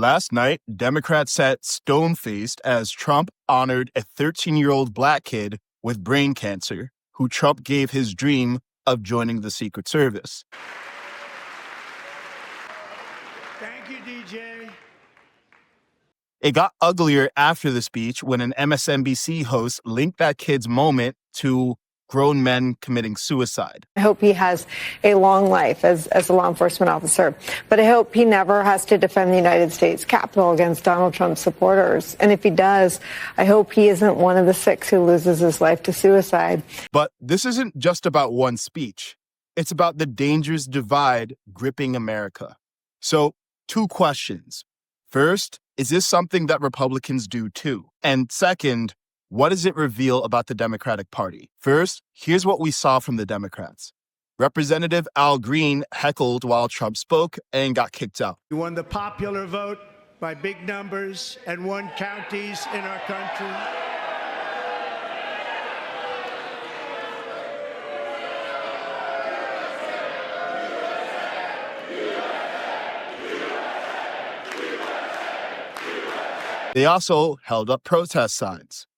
Last night, Democrats sat stone-faced as Trump honored a 13-year-old black kid with brain cancer who Trump gave his dream of joining the Secret Service. Thank you, DJ. It got uglier after the speech when an MSNBC host linked that kid's moment to grown men committing suicide. I hope he has a long life as a law enforcement officer, but I hope he never has to defend the United States Capitol against Donald Trump's supporters. And if he does, I hope he isn't one of the 6 who loses his life to suicide. But this isn't just about one speech. It's about the dangerous divide gripping America. So, 2 questions. First, is this something that Republicans do too? And second, what does it reveal about the Democratic Party? First, here's what we saw from the Democrats. Representative Al Green heckled while Trump spoke and got kicked out. You won the popular vote by big numbers and won counties in our country. They also held up protest signs.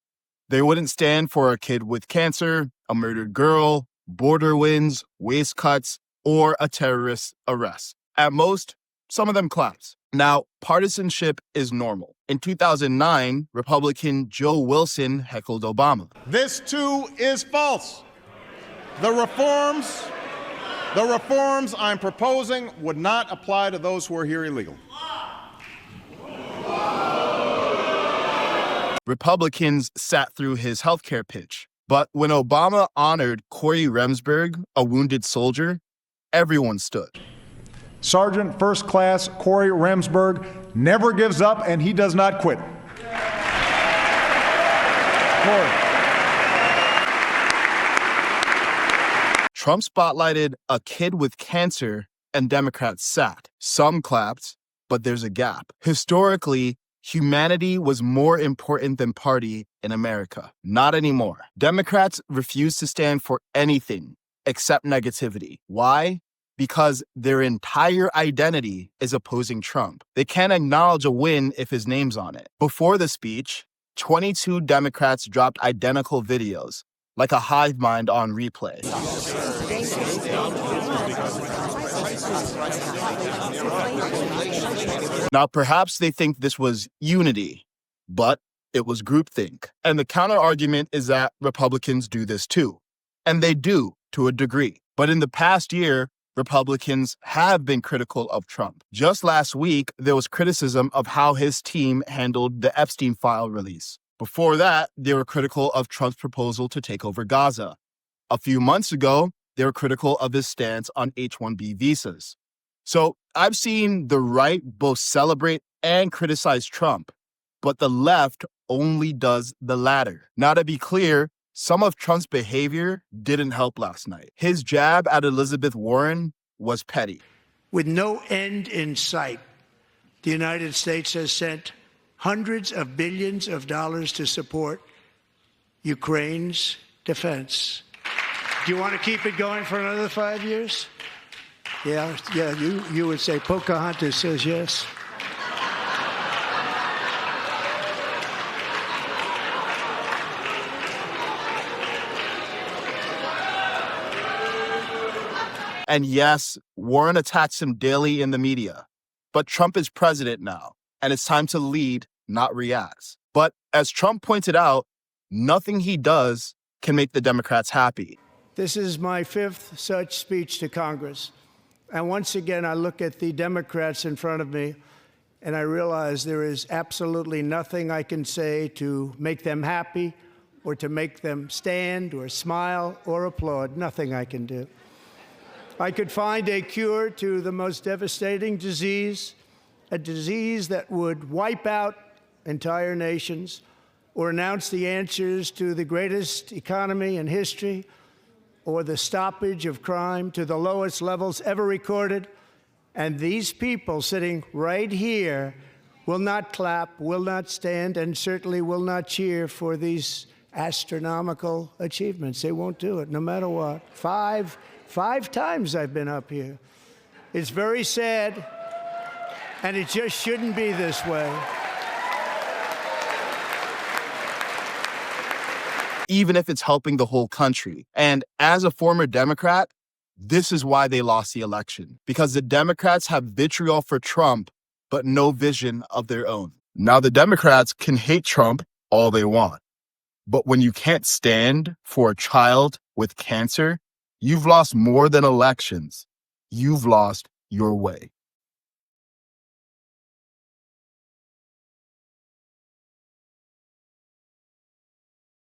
They wouldn't stand for a kid with cancer, a murdered girl, border wins, waist cuts, or a terrorist arrest. At most, some of them clapped. Now, partisanship is normal. In 2009, Republican Joe Wilson heckled Obama. This too is false. The reforms I'm proposing would not apply to those who are here illegally. Republicans sat through his healthcare pitch. But when Obama honored Corey Remsburg, a wounded soldier, everyone stood. Sergeant First Class Corey Remsburg never gives up, and he does not quit. Corey. Trump spotlighted a kid with cancer, and Democrats sat. Some clapped, but there's a gap. Historically, humanity was more important than party in America. Not anymore. Democrats refuse to stand for anything except negativity. Why? Because their entire identity is opposing Trump. They can't acknowledge a win if his name's on it. Before the speech, 22 Democrats dropped identical videos, like a hive mind on replay. Now, perhaps they think this was unity, but it was groupthink. And the counter-argument is that Republicans do this too. And they do, to a degree. But in the past year, Republicans have been critical of Trump. Just last week, there was criticism of how his team handled the Epstein file release. Before that, they were critical of Trump's proposal to take over Gaza. A few months ago, they were critical of his stance on H-1B visas. So I've seen the right both celebrate and criticize Trump, but the left only does the latter. Now, to be clear, some of Trump's behavior didn't help last night. His jab at Elizabeth Warren was petty. With no end in sight, the United States has sent hundreds of billions of dollars to support Ukraine's defense. Do you want to keep it going for another 5 years? Yeah, you would say Pocahontas says yes. And yes, Warren attacks him daily in the media. But Trump is president now, and it's time to lead, not react. But as Trump pointed out, nothing he does can make the Democrats happy. This is my 5th such speech to Congress. And once again, I look at the Democrats in front of me, and I realize there is absolutely nothing I can say to make them happy or to make them stand or smile or applaud. Nothing I can do. I could find a cure to the most devastating disease, a disease that would wipe out entire nations, or announce the answers to the greatest economy in history, or the stoppage of crime to the lowest levels ever recorded. And these people sitting right here will not clap, will not stand, and certainly will not cheer for these astronomical achievements. They won't do it, no matter what. Five times I've been up here. It's very sad. And it just shouldn't be this way. Even if it's helping the whole country. And as a former Democrat, this is why they lost the election. Because the Democrats have vitriol for Trump, but no vision of their own. Now, the Democrats can hate Trump all they want. But when you can't stand for a child with cancer, you've lost more than elections. You've lost your way.